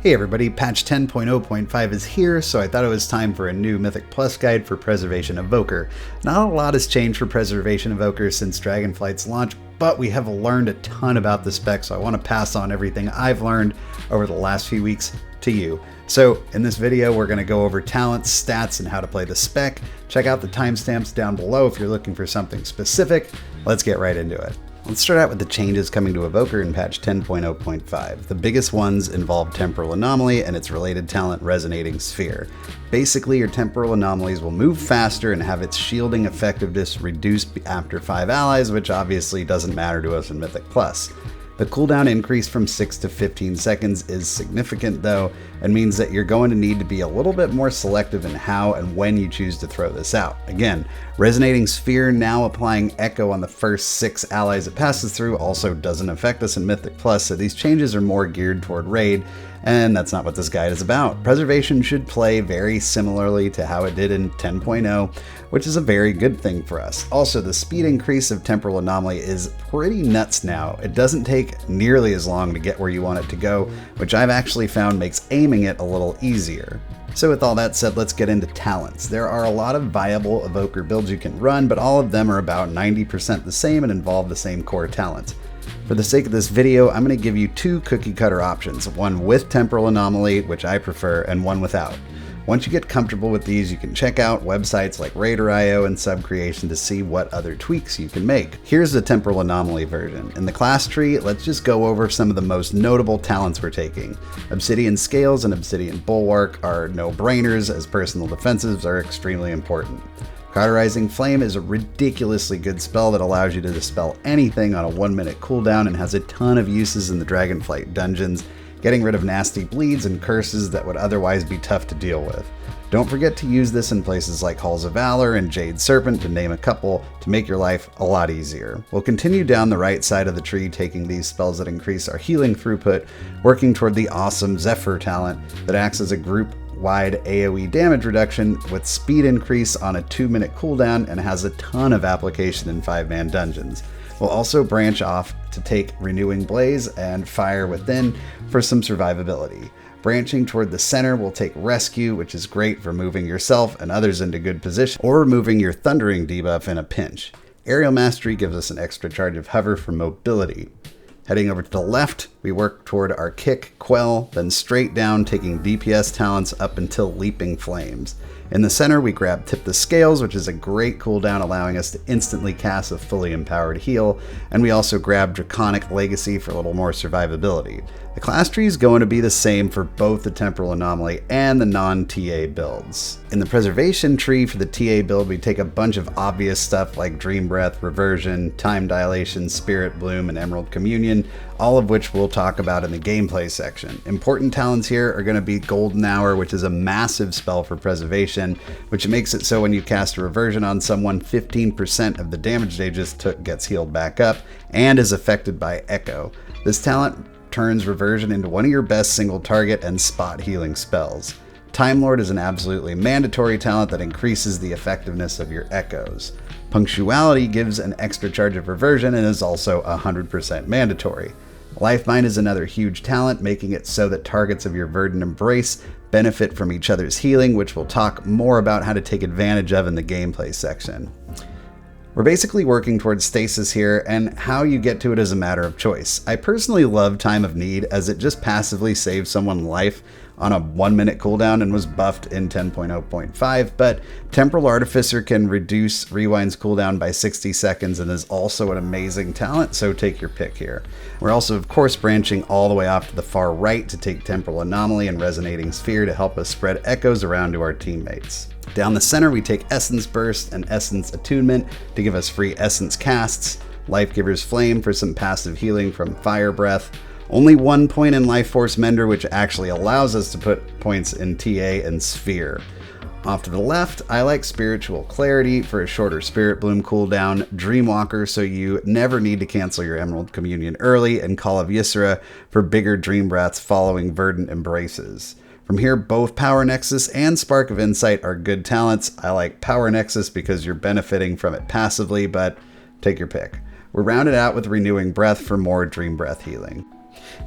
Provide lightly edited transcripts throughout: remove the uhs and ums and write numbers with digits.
Hey everybody, patch 10.0.5 is here, so I thought it was time for a new Mythic Plus guide for Preservation Evoker. Not a lot has changed for Preservation Evoker since Dragonflight's launch, but we have learned a ton about the spec, so I want to pass on everything I've learned over the last few weeks to you. So in this video, we're going to go over talents, stats, and how to play the spec. Check out the timestamps down below if you're looking for something specific. Let's get right into it. Let's start out with the changes coming to Evoker in patch 10.0.5. The biggest ones involve Temporal Anomaly and its related talent Resonating Sphere. Basically, your Temporal Anomalies will move faster and have its shielding effectiveness reduced after 5 allies, which obviously doesn't matter to us in Mythic Plus. The cooldown increase from 6 to 15 seconds is significant though, and means that you're going to need to be a little bit more selective in how and when you choose to throw this out. Again, Resonating Sphere now applying Echo on the first 6 allies it passes through also doesn't affect us in Mythic Plus, so these changes are more geared toward raid, and that's not what this guide is about. Preservation should play very similarly to how it did in 10.0, which is a very good thing for us. Also, the speed increase of Temporal Anomaly is pretty nuts now. It doesn't take nearly as long to get where you want it to go, which I've actually found makes aiming it a little easier. So with all that said, let's get into talents. There are a lot of viable Evoker builds you can run, but all of them are about 90% the same and involve the same core talents. For the sake of this video, I'm going to give you 2 cookie cutter options, one with Temporal Anomaly, which I prefer, and one without. Once you get comfortable with these, you can check out websites like Raider.io and Subcreation to see what other tweaks you can make. Here's the Temporal Anomaly version. In the class tree, let's just go over some of the most notable talents we're taking. Obsidian Scales and Obsidian Bulwark are no-brainers, as personal defensives are extremely important. Cauterizing Flame is a ridiculously good spell that allows you to dispel anything on a 1-minute cooldown and has a ton of uses in the Dragonflight dungeons, getting rid of nasty bleeds and curses that would otherwise be tough to deal with. Don't forget to use this in places like Halls of Valor and Jade Serpent, to name a couple, to make your life a lot easier. We'll continue down the right side of the tree, taking these spells that increase our healing throughput, working toward the awesome Zephyr talent that acts as a group-wide AoE damage reduction with speed increase on a 2-minute cooldown and has a ton of application in 5-man dungeons. We'll also branch off to take Renewing Blaze and Fire Within for some survivability. Branching toward the center, we'll take Rescue, which is great for moving yourself and others into good position, or removing your Thundering debuff in a pinch. Aerial Mastery gives us an extra charge of Hover for mobility. Heading over to the left, we work toward our Kick, Quell, then straight down, taking DPS talents up until Leaping Flames. In the center, we grab Tip the Scales, which is a great cooldown, allowing us to instantly cast a fully empowered heal, and we also grab Draconic Legacy for a little more survivability. The class tree is going to be the same for both the Temporal Anomaly and the non-TA builds. In the Preservation tree for the TA build, we take a bunch of obvious stuff like Dream Breath, Reversion, Time Dilation, Spirit Bloom, and Emerald Communion, all of which we'll talk about in the gameplay section. Important talents here are going to be Golden Hour, which is a massive spell for Preservation, which makes it so when you cast a Reversion on someone, 15% of the damage they just took gets healed back up and is affected by Echo. This talent turns Reversion into one of your best single target and spot healing spells. Time Lord is an absolutely mandatory talent that increases the effectiveness of your echoes. Punctuality gives an extra charge of Reversion and is also 100% mandatory. Lifeline is another huge talent, making it so that targets of your Verdant Embrace benefit from each other's healing, which we'll talk more about how to take advantage of in the gameplay section. We're basically working towards stasis here, and how you get to it is a matter of choice. I personally love Time of Need, as it just passively saves someone life on a 1-minute cooldown and was buffed in 10.0.5, but Temporal Artificer can reduce Rewind's cooldown by 60 seconds and is also an amazing talent, so take your pick here. We're also, of course, branching all the way off to the far right to take Temporal Anomaly and Resonating Sphere to help us spread echoes around to our teammates. Down the center, we take Essence Burst and Essence Attunement to give us free Essence casts, Lifegiver's Flame for some passive healing from Fire Breath, only 1 point in Life Force Mender, which actually allows us to put points in TA and Sphere. Off to the left, I like Spiritual Clarity for a shorter Spirit Bloom cooldown, Dreamwalker so you never need to cancel your Emerald Communion early, and Call of Ysera for bigger Dream Breaths following Verdant Embraces. From here, both Power Nexus and Spark of Insight are good talents. I like Power Nexus because you're benefiting from it passively, but take your pick. We're rounded out with Renewing Breath for more Dream Breath healing.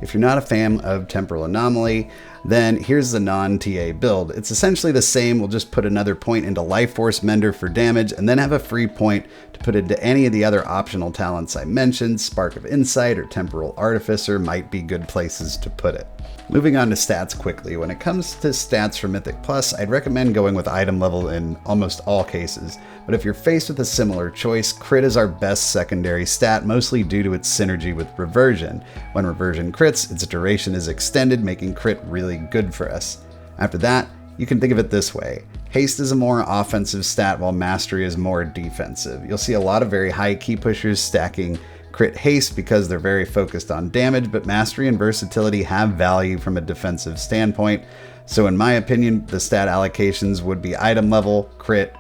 If you're not a fan of Temporal Anomaly, then here's the non-TA build. It's essentially the same, we'll just put another point into Life Force Mender for damage, and then have a free point to put into any of the other optional talents I mentioned. Spark of Insight or Temporal Artificer might be good places to put it. Moving on to stats quickly. When it comes to stats for Mythic Plus, I'd recommend going with item level in almost all cases, but if you're faced with a similar choice, crit is our best secondary stat, mostly due to its synergy with reversion. When reversion crits, its duration is extended, making crit really good for us. After that, you can think of it this way. Haste is a more offensive stat, while Mastery is more defensive. You'll see a lot of very high key pushers stacking crit haste because they're very focused on damage, but Mastery and versatility have value from a defensive standpoint. So in my opinion, the stat allocations would be item level, crit,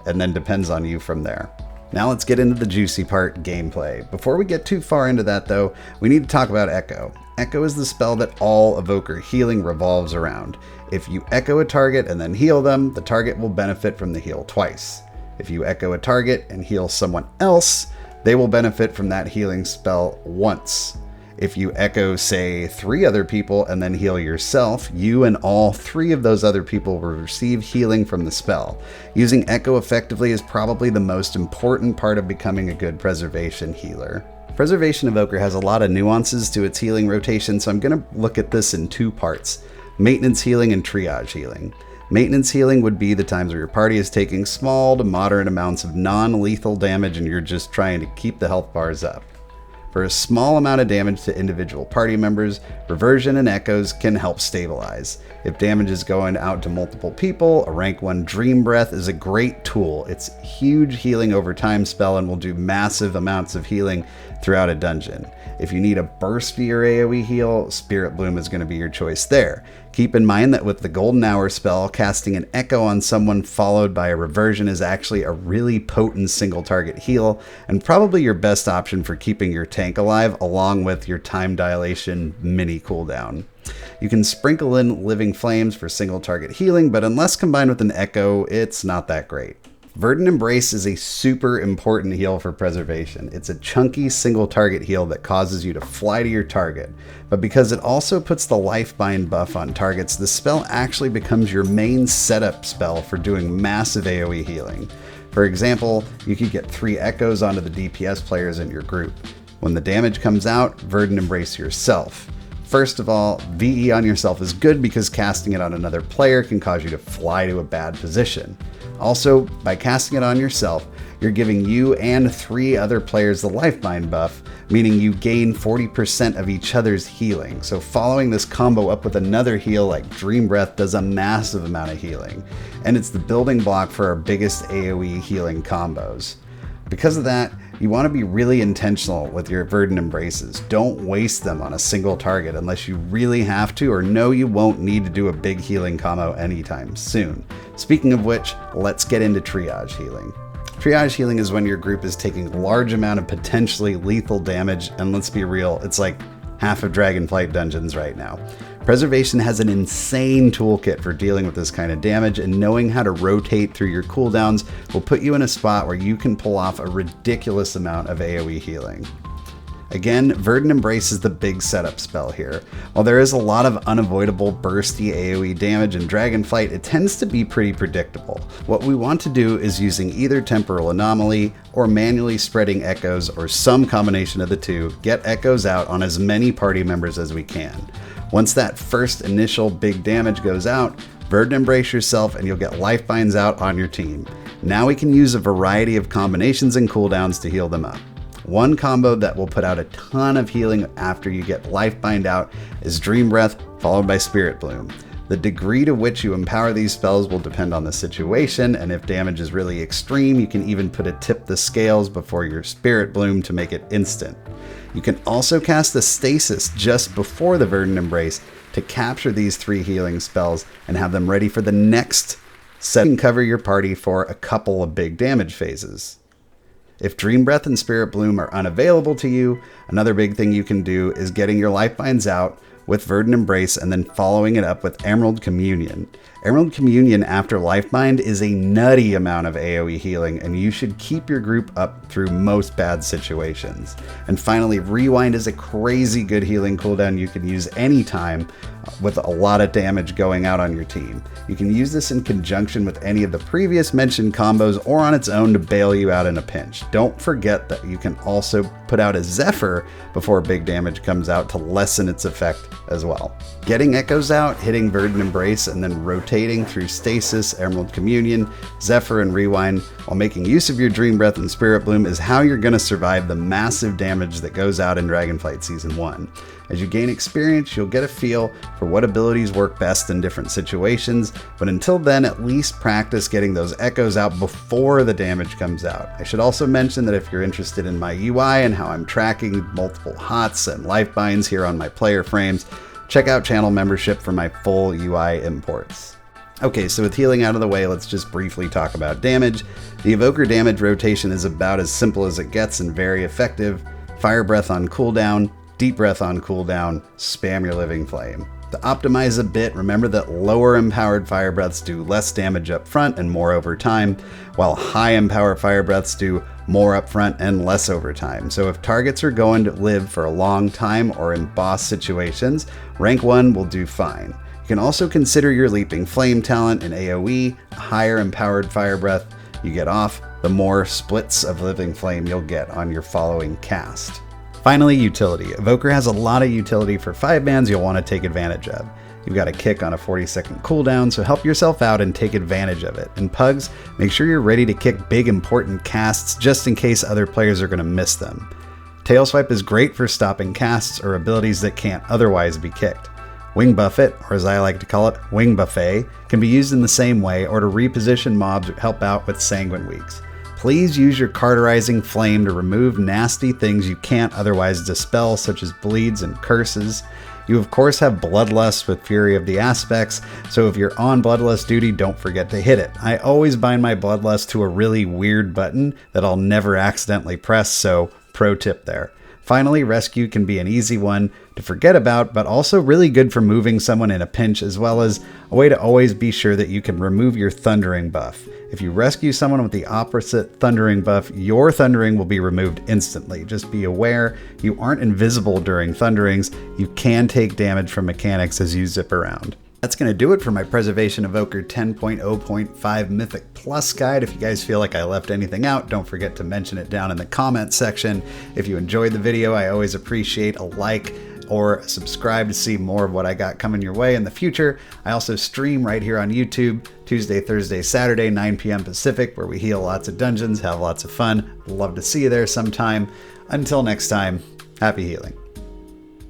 and then depends on you from there. Now let's get into the juicy part, gameplay. Before we get too far into that though, we need to talk about Echo. Echo is the spell that all Evoker healing revolves around. If you echo a target and then heal them, the target will benefit from the heal twice. If you echo a target and heal someone else, they will benefit from that healing spell once. If you echo, say, 3 other people and then heal yourself, you and all 3 of those other people will receive healing from the spell. Using Echo effectively is probably the most important part of becoming a good Preservation healer. Preservation Evoker has a lot of nuances to its healing rotation, so I'm going to look at this in 2 parts: maintenance healing and triage healing. Maintenance healing would be the times where your party is taking small to moderate amounts of non-lethal damage and you're just trying to keep the health bars up. For a small amount of damage to individual party members, reversion and echoes can help stabilize. If damage is going out to multiple people, a rank 1 Dream Breath is a great tool. It's a huge healing over time spell and will do massive amounts of healing throughout a dungeon. If you need a burst for your AoE heal, Spirit Bloom is going to be your choice there. Keep in mind that with the Golden Hour spell, casting an Echo on someone followed by a reversion is actually a really potent single target heal, and probably your best option for keeping your tank alive, along with your time dilation mini cooldown. You can sprinkle in Living Flames for single target healing, but unless combined with an Echo, it's not that great. Verdant Embrace is a super important heal for Preservation. It's a chunky single target heal that causes you to fly to your target, but because it also puts the Lifebind buff on targets, the spell actually becomes your main setup spell for doing massive AoE healing. For example, you could get 3 Echoes onto the DPS players in your group. When the damage comes out, Verdant Embrace yourself. First of all, VE on yourself is good because casting it on another player can cause you to fly to a bad position. Also, by casting it on yourself, you're giving you and 3 other players the Lifebind buff, meaning you gain 40% of each other's healing. So following this combo up with another heal like Dream Breath does a massive amount of healing, and it's the building block for our biggest AoE healing combos. Because of that, you want to be really intentional with your Verdant Embraces. Don't waste them on a single target unless you really have to or know you won't need to do a big healing combo anytime soon. Speaking of which, let's get into triage healing. Triage healing is when your group is taking a large amount of potentially lethal damage, and let's be real, it's like half of Dragonflight dungeons right now. Preservation has an insane toolkit for dealing with this kind of damage, and knowing how to rotate through your cooldowns will put you in a spot where you can pull off a ridiculous amount of AoE healing. Again, Verdant Embrace is the big setup spell here. While there is a lot of unavoidable bursty AoE damage in Dragonflight, it tends to be pretty predictable. What we want to do is using either Temporal Anomaly or manually spreading Echoes or some combination of the two, get Echoes out on as many party members as we can. Once that first initial big damage goes out, Verdant Embrace yourself and you'll get Lifebinds out on your team. Now we can use a variety of combinations and cooldowns to heal them up. One combo that will put out a ton of healing after you get Lifebind out is Dream Breath followed by Spirit Bloom. The degree to which you empower these spells will depend on the situation, and if damage is really extreme, you can even put a tip the scales before your Spirit Bloom to make it instant. You can also cast a Stasis just before the Verdant Embrace to capture these 3 healing spells and have them ready for the next set and cover your party for a couple of big damage phases. If Dream Breath and Spirit Bloom are unavailable to you, another big thing you can do is getting your Lifebinds out, with Verdant Embrace and then following it up with Emerald Communion. Emerald Communion after Lifebind is a nutty amount of AoE healing, and you should keep your group up through most bad situations. And finally, Rewind is a crazy good healing cooldown you can use anytime with a lot of damage going out on your team. You can use this in conjunction with any of the previous mentioned combos or on its own to bail you out in a pinch. Don't forget that you can also put out a Zephyr before big damage comes out to lessen its effect as well. Getting Echoes out, hitting Verdant Embrace, and then rotating through Stasis, Emerald Communion, Zephyr, and Rewind while making use of your Dream Breath and Spirit Bloom is how you're going to survive the massive damage that goes out in Dragonflight Season 1. As you gain experience, you'll get a feel for what abilities work best in different situations, but until then, at least practice getting those echoes out before the damage comes out. I should also mention that if you're interested in my UI and how I'm tracking multiple HOTS and life binds here on my player frames, check out channel membership for my full UI imports. Okay, so with healing out of the way, let's just briefly talk about damage. The Evoker damage rotation is about as simple as it gets and very effective. Fire Breath on cooldown, Deep Breath on cooldown, spam your Living Flame. To optimize a bit, remember that lower empowered fire breaths do less damage up front and more over time, while high empowered fire breaths do more up front and less over time. So if targets are going to live for a long time or in boss situations, rank 1 will do fine. You can also consider your Leaping Flame talent in AoE. A higher empowered fire breath you get off, the more splits of Living Flame you'll get on your following cast. Finally, utility. Evoker has a lot of utility for 5-mans you'll want to take advantage of. You've got a kick on a 40-second cooldown, so help yourself out and take advantage of it. And Pugs, make sure you're ready to kick big important casts just in case other players are going to miss them. Tail Swipe is great for stopping casts or abilities that can't otherwise be kicked. Wing Buffet, or as I like to call it, Wing Buffet, can be used in the same way or to reposition mobs or help out with Sanguine Weeks. Please use your Carterizing Flame to remove nasty things you can't otherwise dispel, such as bleeds and curses. You of course have Bloodlust with Fury of the Aspects, so if you're on Bloodlust duty, don't forget to hit it. I always bind my Bloodlust to a really weird button that I'll never accidentally press, so pro tip there. Finally, Rescue can be an easy one to forget about, but also really good for moving someone in a pinch, as well as a way to always be sure that you can remove your Thundering buff. If you rescue someone with the opposite Thundering buff, your Thundering will be removed instantly. Just be aware you aren't invisible during Thunderings. You can take damage from mechanics as you zip around. That's going to do it for my Preservation Evoker 10.0.5 Mythic Plus guide. If you guys feel like I left anything out, don't forget to mention it down in the comments section. If you enjoyed the video, I always appreciate a like or subscribe to see more of what I got coming your way in the future. I also stream right here on YouTube, Tuesday, Thursday, Saturday, 9 p.m. Pacific, where we heal lots of dungeons, have lots of fun. Love to see you there sometime. Until next time, happy healing.